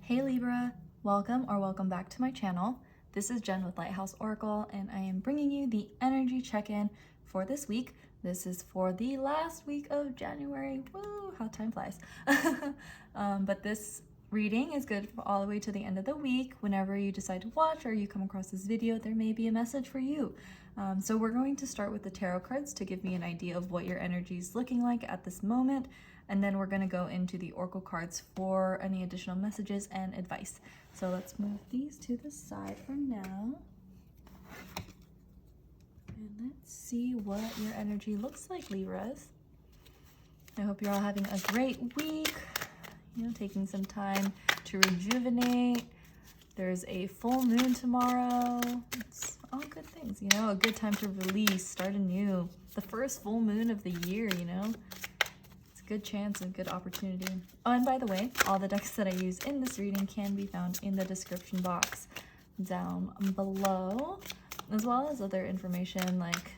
Hey Libra, welcome back to my channel. This is Jen with Lighthouse Oracle, and I am bringing you the energy check-in for this week. This is for the last week of January. Woo, how time flies. But this reading is good for all the way to the end of the week. Whenever you decide to watch or you come across this video, there may be a message for you. So we're going to start with the tarot cards to give me an idea of what your energy is looking like at this moment. And then we're going to go into the oracle cards for any additional messages and advice. So let's move these to the side for now. And let's see what your energy looks like, Libras. I hope you're all having a great week. Taking some time to rejuvenate. There's a full moon tomorrow. It's all good things, a good time to release, start anew. The first full moon of the year, good chance and good opportunity. Oh, and by the way, all the decks that I use in this reading can be found in the description box down below, as well as other information like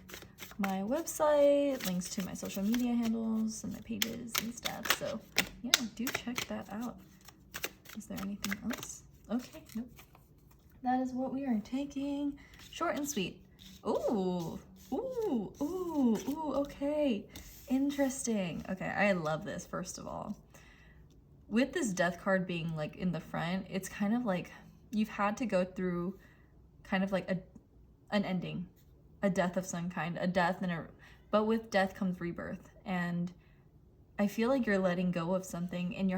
my website, links to my social media handles and my pages and stuff. So yeah, do check that out. Is there anything else? Okay, nope. That is what we are taking. Short and sweet. Ooh, okay. Interesting. Okay, I love this, first of all. With this death card being like in the front, it's kind of like you've had to go through kind of like an ending, a death of some kind, but with death comes rebirth. And I feel like you're letting go of something, and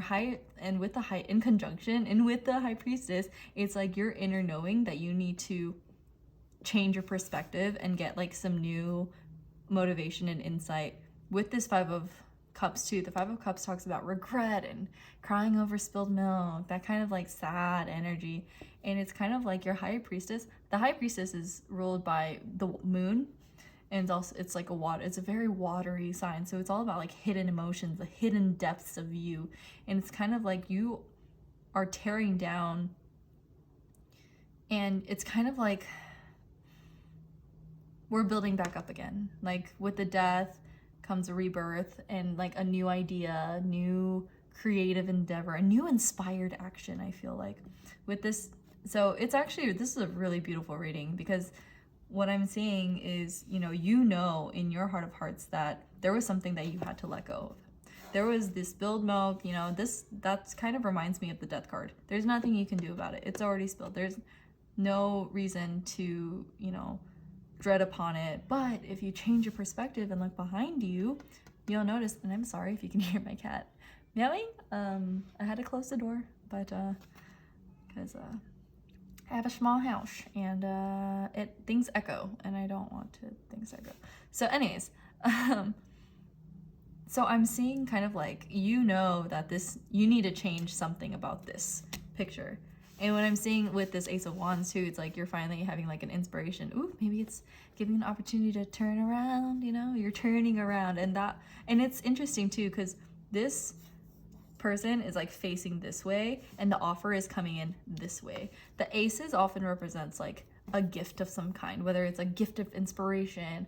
with the high priestess, it's like your inner knowing that you need to change your perspective and get like some new motivation and insight. With this Five of Cups too, the Five of Cups talks about regret and crying over spilled milk, that kind of like sad energy. And it's kind of like your high priestess. The high priestess is ruled by the moon, and it's like it's a very watery sign. So it's all about like hidden emotions, the hidden depths of you. And it's kind of like you are tearing down, and it's kind of like we're building back up again. Like with the death comes a rebirth and like a new idea, new creative endeavor, a new inspired action, I feel like, with this. So this is a really beautiful reading, because what I'm seeing is, in your heart of hearts that there was something that you had to let go of. There was this spilled milk, that's kind of reminds me of the death card. There's nothing you can do about it. It's already spilled. There's no reason to, dread upon it. But if you change your perspective and look behind you, you'll notice, and I'm sorry if you can hear my cat meowing. I had to close the door, but because I have a small house, and things echo, and I don't want things echo. So anyways, so I'm seeing kind of like, that you need to change something about this picture. And what I'm seeing with this Ace of Wands too, it's like you're finally having like an inspiration. Ooh, maybe it's giving an opportunity to turn around, you're turning around. And it's interesting too, because this person is like facing this way, and the offer is coming in this way. The aces often represents like a gift of some kind, whether it's a gift of inspiration,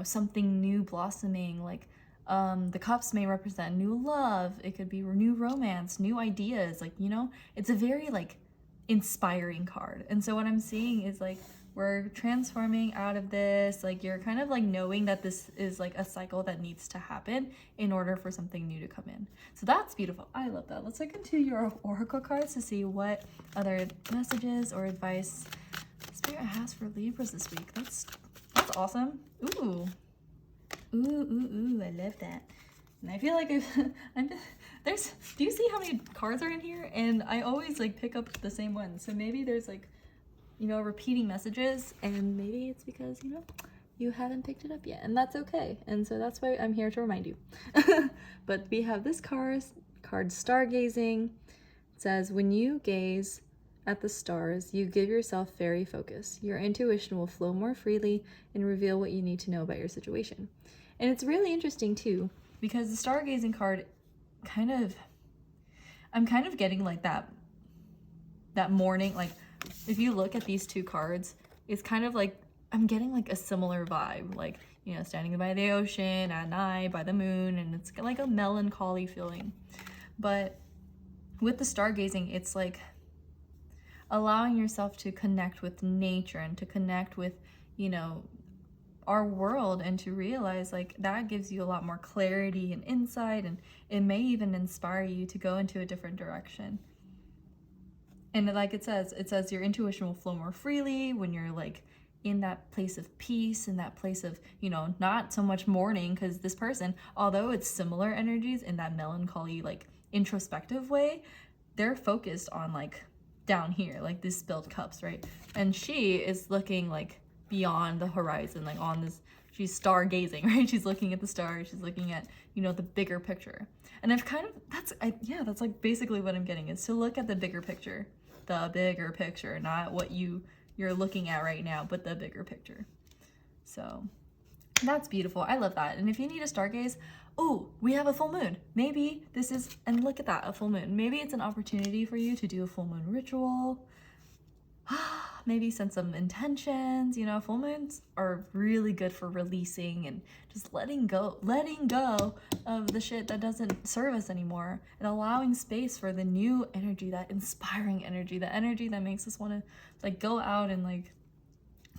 something new blossoming, like the cups may represent new love. It could be new romance, new ideas, like, it's a very like inspiring card. And so what I'm seeing is like we're transforming out of this, like you're kind of like knowing that this is like a cycle that needs to happen in order for something new to come in. So that's beautiful. I love that. Let's look into your oracle cards to see what other messages or advice Spirit has for Libras this week. That's awesome. Ooh, I love that. And I feel like do you see how many cards are in here? And I always like pick up the same ones. So maybe there's like, repeating messages, and maybe it's because, you haven't picked it up yet, and that's okay. And so that's why I'm here to remind you. But we have this card stargazing. It says, when you gaze at the stars, you give yourself fairy focus. Your intuition will flow more freely and reveal what you need to know about your situation. And it's really interesting too, because the stargazing card I'm kind of getting like that morning, like if you look at these two cards, it's kind of like I'm getting like a similar vibe, like, standing by the ocean at night by the moon, and it's like a melancholy feeling. But with the stargazing, it's like allowing yourself to connect with nature and to connect with, you know, our world, and to realize like that gives you a lot more clarity and insight, and it may even inspire you to go into a different direction. And like it says your intuition will flow more freely when you're like in that place of peace, in that place of, you know, not so much mourning, because this person, although it's similar energies in that melancholy, like introspective way, they're focused on like down here, like these spilled cups, right? And she is looking like beyond the horizon, like on this, she's stargazing, right? She's looking at the stars, she's looking at, you know, the bigger picture. And I've kind of, that's like basically what I'm getting, is to look at the bigger picture, not what you're looking at right now, but the bigger picture. So that's beautiful. I love that. And if you need a stargaze, oh, we have a full moon. Maybe this is, and look at that, a full moon. Maybe it's an opportunity for you to do a full moon ritual. Maybe send some intentions. You know, full moons are really good for releasing and just letting go of the shit that doesn't serve us anymore, and allowing space for the new energy, that inspiring energy, the energy that makes us want to like go out and like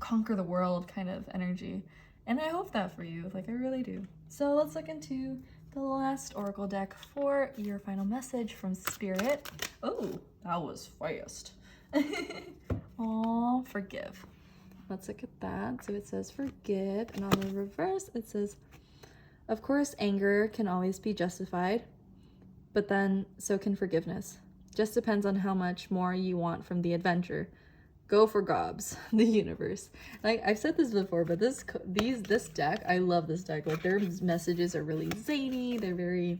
conquer the world kind of energy. And I hope that for you, like I really do. So let's look into the last oracle deck for your final message from Spirit. Oh, that was fast. Oh, forgive. Let's look at that. So it says forgive, and on the reverse it says, of course anger can always be justified, but then so can forgiveness. Just depends on how much more you want from the adventure. Go for gobs, the universe. Like I've said this before, but this deck, I love this deck. Like their messages are really zany. They're very,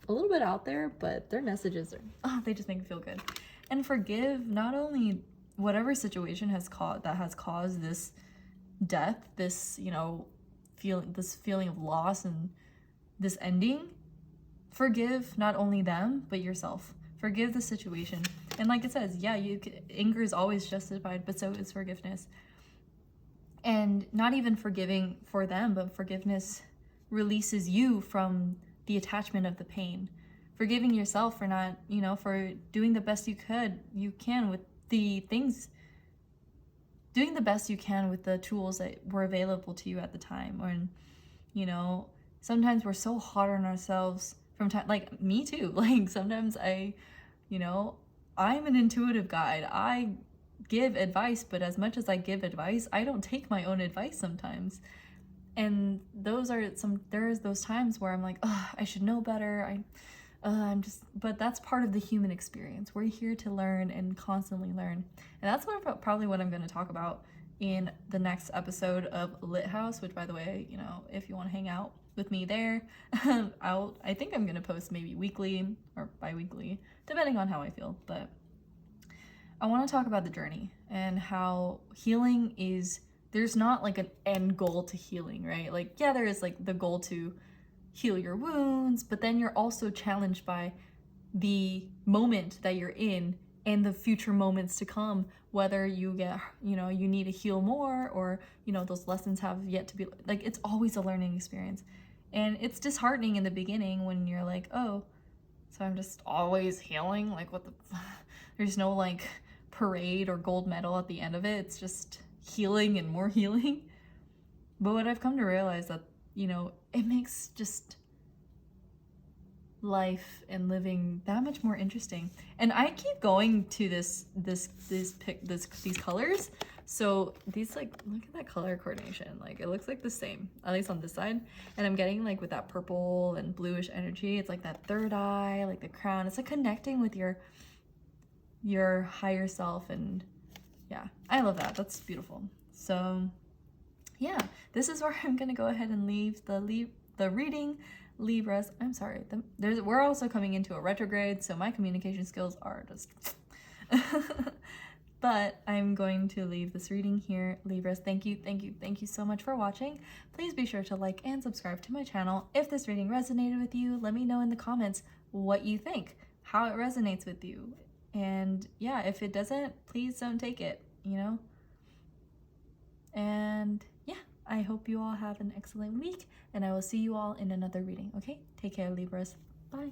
a little bit out there, but their messages are, oh, they just make me feel good. And forgive not only whatever situation has caused this death, this, you know, feeling of loss and this ending. Forgive not only them, but yourself. Forgive the situation. And like it says, yeah, anger is always justified, but so is forgiveness. And not even forgiving for them, but forgiveness releases you from the attachment of the pain. Forgiving yourself for not, you know, for doing the best you can with the things, doing the best you can with the tools that were available to you at the time. Or, you know, sometimes we're so hard on ourselves from time, like me too. Like sometimes you know, I'm an intuitive guide. I give advice, but as much as I give advice, I don't take my own advice sometimes. And there's those times where I'm like, oh, I should know better. But that's part of the human experience. We're here to learn and constantly learn. And that's probably what I'm going to talk about in the next episode of Lit House, which, by the way, you know, if you want to hang out with me there, I think I'm going to post maybe weekly or bi-weekly, depending on how I feel. But I want to talk about the journey and how healing is, there's not like an end goal to healing, right? Like, yeah, there is like the goal to heal your wounds, but then you're also challenged by the moment that you're in and the future moments to come, whether you get, you know, you need to heal more, or, you know, those lessons have yet to be, like, it's always a learning experience. And it's disheartening in the beginning when you're like, oh, so I'm just always healing, like what the there's no like parade or gold medal at the end of it. It's just healing and more healing. But what I've come to realize that, you know, it makes just life and living that much more interesting. And I keep going to these colors. So these, like, look at that color coordination. Like it looks like the same, at least on this side. And I'm getting like with that purple and bluish energy, it's like that third eye, like the crown. It's like connecting with your higher self. And yeah, I love that. That's beautiful. So yeah, this is where I'm gonna go ahead and leave the reading. Libras, I'm sorry, we're also coming into a retrograde, so my communication skills are just but I'm going to leave this reading here. Libras, thank you so much for watching. Please be sure to like and subscribe to my channel. If this reading resonated with you, let me know in the comments what you think, how it resonates with you. And yeah, if it doesn't, please don't take it, you know? And yeah, I hope you all have an excellent week, and I will see you all in another reading, okay? Take care, Libras. Bye.